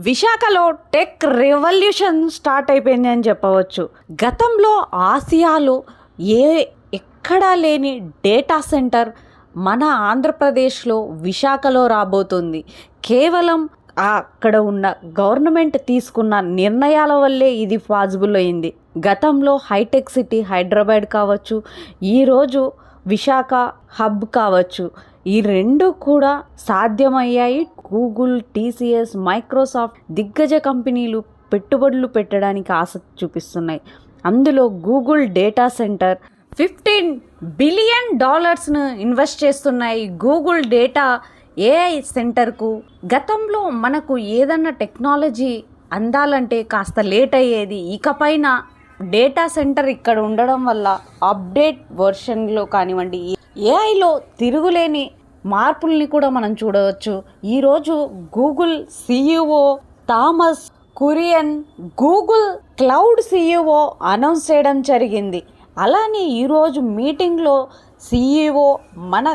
విశాఖలో tech revolution start అయిపోయింది అని చెప్పవచ్చు. గతంలో ఆసియాలో ఎక్కడా లేని డేటా సెంటర్ మన ఆంధ్రప్రదేశ్లో విశాఖలో రాబోతుంది. కేవలం అక్కడ ఉన్న గవర్నమెంట్ తీసుకున్న నిర్ణయాల వల్లే ఇది పాసిబుల్ అయింది. గతంలో హైటెక్ సిటీ హైదరాబాద్ కావచ్చు, ఈరోజు విశాఖ హబ్ కావచ్చు, ఈ రెండు కూడా సాధ్యమయ్యాయి. గూగుల్, టీసీఎస్, మైక్రోసాఫ్ట్ దిగ్గజ కంపెనీలు పెట్టుబడులు పెట్టడానికి ఆసక్తి చూపిస్తున్నాయి. అందులో Google data centre $15 billion invest చేస్తున్నాయి. గూగుల్ డేటా ఏఐ సెంటర్కు గతంలో మనకు ఏదన్నా టెక్నాలజీ అందాలంటే కాస్త లేట్ అయ్యేది. ఇకపైన డేటా సెంటర్ ఇక్కడ ఉండడం వల్ల అప్డేట్ వర్షన్లో కానివ్వండి, ఏఐలో తిరుగులేని మార్పుల్ని కూడా మనం చూడవచ్చు. ఈరోజు Google CEO Thomas Kurian Google cloud CEO announce చేయడం జరిగింది. అలానే ఈరోజు మీటింగ్లో సిఇఓ మన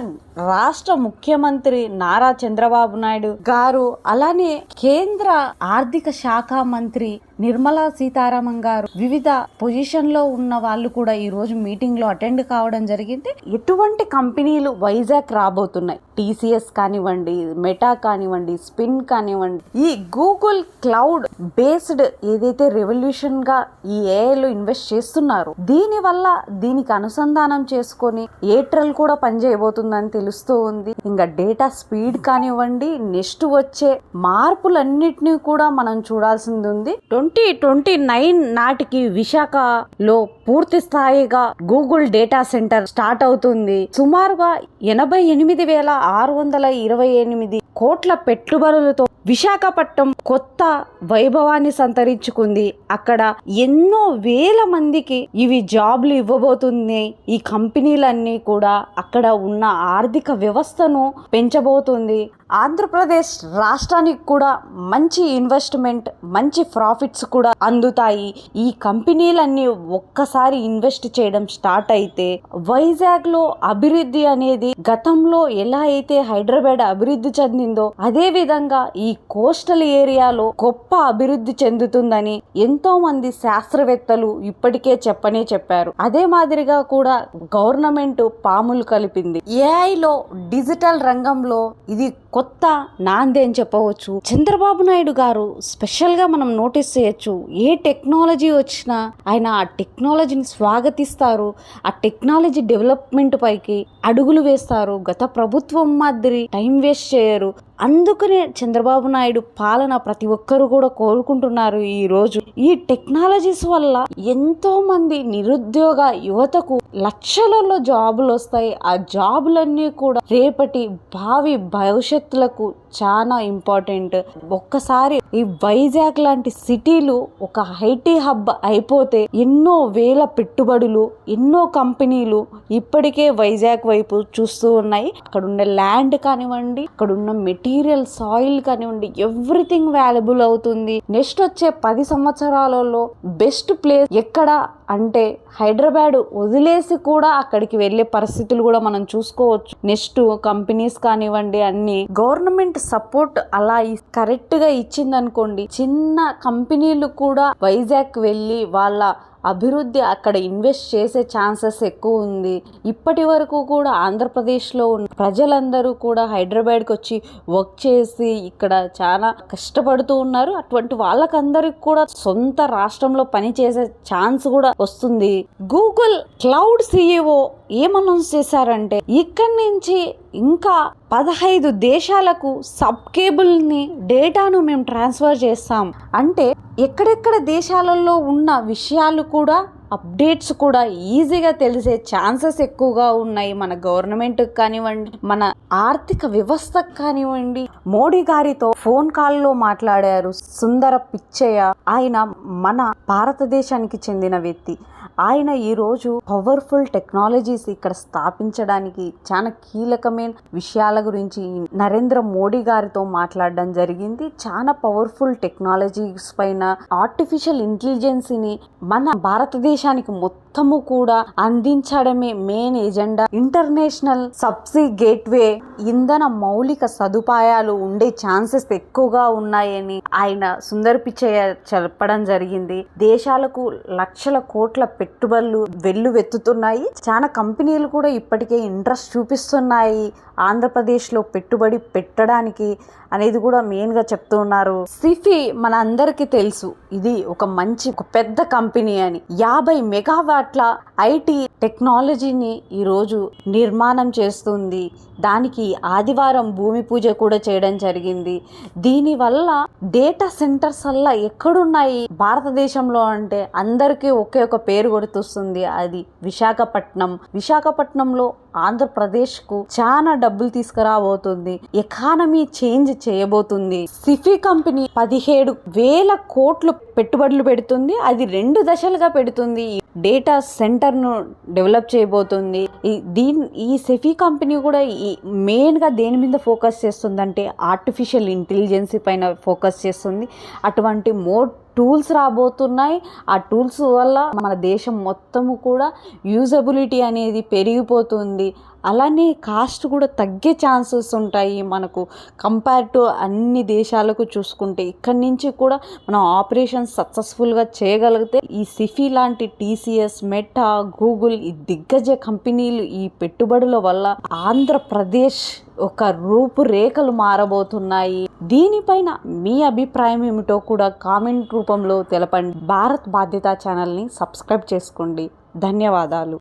రాష్ట్ర ముఖ్యమంత్రి నారా చంద్రబాబు నాయుడు గారు, అలానే కేంద్ర ఆర్థిక శాఖ మంత్రి నిర్మలా సీతారామన్ గారు, వివిధ పొజిషన్లో ఉన్న వాళ్ళు కూడా ఈరోజు మీటింగ్లో అటెండ్ కావడం జరిగింది. ఎటువంటి కంపెనీలు వైజాగ్ రాబోతున్నాయి, టీసీఎస్ కానివ్వండి, మెటా కానివ్వండి, స్పిన్ కానివ్వండి, ఈ గూగుల్ క్లౌడ్ బేస్డ్ ఏదైతే రెవల్యూషన్గా ఈ ఏఐలో ఇన్వెస్ట్ చేస్తున్నారు, దీనికి అనుసంధానం చేసుకొని ఎయిర్టెల్ కూడా పనిచేయబోతుందని తెలుస్తూ ఉంది. ఇంకా డేటా స్పీడ్ కానివ్వండి, నెక్స్ట్ వచ్చే మార్పులన్నిటినీ కూడా మనం చూడాల్సింది ఉంది. 2029 నాటికి విశాఖలో పూర్తి స్థాయిగా గూగుల్ డేటా సెంటర్ స్టార్ట్ అవుతుంది. సుమారుగా 88,628 కోట్ల పెట్టుబడులతో విశాఖపట్నం కొత్త వైభవాన్ని సంతరించుకుంది. అక్కడ ఎన్నో వేల మందికి ఇవి జాబ్లు ఇవ్వబోతున్నాయి. ఈ కంపెనీలన్నీ కూడా అక్కడ ఉన్న ఆర్థిక వ్యవస్థను పెంచబోతుంది. ఆంధ్రప్రదేశ్ రాష్ట్రానికి కూడా మంచి ఇన్వెస్ట్మెంట్, మంచి ప్రాఫిట్స్ కూడా అందుతాయి. ఈ కంపెనీలన్నీ ఒక్కసారి ఇన్వెస్ట్ చేయడం స్టార్ట్ అయితే వైజాగ్లో అభివృద్ధి అనేది గతంలో ఎలా అయితే హైదరాబాద్ అభివృద్ధి చెందిందో అదే విధంగా ఈ కోస్టల్ ఏరియాలో గొప్ప అభివృద్ధి చెందుతుందని ఎంతో మంది శాస్త్రవేత్తలు ఇప్పటికే చెప్పారు. అదే మాదిరిగా కూడా గవర్నమెంట్ పాములు కలిపింది. ఏఐలో డిజిటల్ రంగంలో ఇది కొత్త నాంది అని చెప్పవచ్చు. చంద్రబాబు నాయుడు గారు స్పెషల్ గా మనం నోటీస్ చేయొచ్చు. ఏ టెక్నాలజీ వచ్చినా ఆయన ఆ టెక్నాలజీని స్వాగతిస్తారు. ఆ టెక్నాలజీ డెవలప్మెంట్ పైకి అడుగులు వేస్తారు. గత ప్రభుత్వం మాదిరి టైం వేస్ట్ చేయరు. అందుకనే చంద్రబాబు నాయుడు పాలన ప్రతి ఒక్కరు కూడా కోరుకుంటున్నారు. ఈ రోజు ఈ టెక్నాలజీస్ వల్ల ఎంతో మంది నిరుద్యోగ యువతకు లక్షలలో జాబులు వస్తాయి. ఆ జాబులన్నీ కూడా రేపటి భావి భవిష్యత్తులకు చాలా ఇంపార్టెంట్. ఒక్కసారి ఈ వైజాగ్ లాంటి సిటీలు ఒక ఐటీ హబ్ అయిపోతే ఎన్నో వేల పెట్టుబడులు, ఎన్నో కంపెనీలు ఇప్పటికే వైజాగ్ వైపు చూస్తూ ఉన్నాయి. అక్కడ ఉన్న ల్యాండ్ కానివ్వండి, అక్కడ ఉన్న మెటీరియల్, సాయిల్ కానివ్వండి, ఎవ్రీథింగ్ వాల్యుబుల్ అవుతుంది. నెక్స్ట్ వచ్చే 10 సంవత్సరాలలో బెస్ట్ ప్లేస్ ఎక్కడ అంటే హైదరాబాద్ వదిలేసి కూడా అక్కడికి వెళ్ళే పరిస్థితులు కూడా మనం చూసుకోవచ్చు. నెక్స్ట్ కంపెనీస్ కానివ్వండి, అన్ని గవర్నమెంట్ సపోర్ట్ అలా కరెక్ట్ గా ఇచ్చిందనుకోండి, చిన్న కంపెనీలు కూడా వైజాగ్ వెళ్ళి వాళ్ళ అభివృద్ధి అక్కడ ఇన్వెస్ట్ చేసే ఛాన్సెస్ ఎక్కువ ఉంది. ఇప్పటి వరకు కూడా ఆంధ్రప్రదేశ్లో ఉన్న ప్రజలందరూ కూడా హైదరాబాద్కి వచ్చి వర్క్ చేసి ఇక్కడ చాలా కష్టపడుతూ ఉన్నారు. అటువంటి వాళ్ళకందరికి కూడా సొంత రాష్ట్రంలో పనిచేసే ఛాన్స్ కూడా వస్తుంది. గూగుల్ క్లౌడ్ సిఇఓ ఏం అనౌన్స్ చేశారంటే ఇక్కడి నుంచి ఇంకా 15 దేశాలకు సబ్ కేబుల్ని డేటాను మేము ట్రాన్స్ఫర్ చేస్తాం. అంటే ఎక్కడెక్కడ దేశాలలో ఉన్న విషయాలు కూడా అప్డేట్స్ కూడా ఈజీగా తెలిసే ఛాన్సెస్ ఎక్కువగా ఉన్నాయి. మన గవర్నమెంట్ కానివ్వండి, మన ఆర్థిక వ్యవస్థకు కానివ్వండి. మోడీ గారితో ఫోన్ కాల్లో మాట్లాడారు సుందర పిచ్చయ్య. ఆయన మన భారతదేశానికి చెందిన వ్యక్తి. ఆయన ఈరోజు పవర్ఫుల్ టెక్నాలజీస్ ఇక్కడ స్థాపించడానికి చాలా కీలకమైన విషయాల గురించి నరేంద్ర మోడీ గారితో మాట్లాడడం జరిగింది. చాలా పవర్ఫుల్ టెక్నాలజీస్ పైన, ఆర్టిఫిషియల్ ఇంటెలిజెన్స్ని మన భారతదేశానికి మొత్తం మొత్తము కూడా అందించడమే main agenda. International subsea gateway ఇంధన మౌలిక సదుపాయాలు ఉండే ఛాన్సెస్ ఎక్కువగా ఉన్నాయని ఆయన సుందర్ పిచ్చయ్య చెప్పడం జరిగింది. దేశాలకు లక్షల కోట్ల పెట్టుబడులు వెల్లువెత్తుతున్నాయి. చాలా కంపెనీలు కూడా ఇప్పటికే ఇంట్రెస్ట్ చూపిస్తున్నాయి ఆంధ్రప్రదేశ్ లో పెట్టుబడి పెట్టడానికి అనేది కూడా మెయిన్ గా చెప్తున్నారు. సిఫీ మన అందరికీ తెలుసు, ఇది ఒక పెద్ద కంపెనీ అని. 50 మెగావాట్ల ఐటీ టెక్నాలజీని ఈరోజు నిర్మాణం చేస్తుంది. దానికి ఆదివారం భూమి పూజ కూడా చేయడం జరిగింది. దీనివల్ల డేటా సెంటర్స్ వల్ల ఎక్కడున్నాయి భారతదేశంలో అంటే అందరికీ ఒకే ఒక పేరు గుర్తొస్తుంది, అది విశాఖపట్నం. విశాఖపట్నంలో ఆంధ్రప్రదేశ్కు చాలా డబ్బులు తీసుకురాబోతుంది, ఎకానమీ చేంజ్ చేయబోతుంది. సిఫీ కంపెనీ 17,000 కోట్లు పెట్టుబడులు పెడుతుంది. అది 2 దశలుగా పెడుతుంది. డేటా సెంటర్ ను డెవలప్ చేయబోతుంది. ఈ సిఫీ కంపెనీ కూడా మెయిన్ గా దేని మీద ఫోకస్ చేస్తుందంటే ఆర్టిఫిషియల్ ఇంటెలిజెన్స్ పైన ఫోకస్ చేస్తుంది. అటువంటి టూల్స్ రాబోతున్నాయి. ఆ టూల్స్ వల్ల మన దేశం మొత్తము కూడా యూజబిలిటీ అనేది పెరిగిపోతుంది. అలానే కాస్ట్ కూడా తగ్గే ఛాన్సెస్ ఉంటాయి మనకు కంపేర్ టు అన్ని దేశాలకు చూసుకుంటే. ఇక్కడి నుంచి కూడా మనం ఆపరేషన్ సక్సెస్ఫుల్గా చేయగలిగితే ఈ సిఫీ లాంటి టీసీఎస్, మెటా, గూగుల్ ఈ దిగ్గజ కంపెనీలు ఈ పెట్టుబడుల వల్ల ఆంధ్రప్రదేశ్ ఒక రూపురేఖలు మారబోతున్నాయి. దీనిపైన మీ అభిప్రాయం ఏమిటో కూడా కామెంట్ రూపంలో తెలపండి. భారత్ బాధ్యత ఛానల్ని సబ్స్క్రైబ్ చేసుకోండి. ధన్యవాదాలు.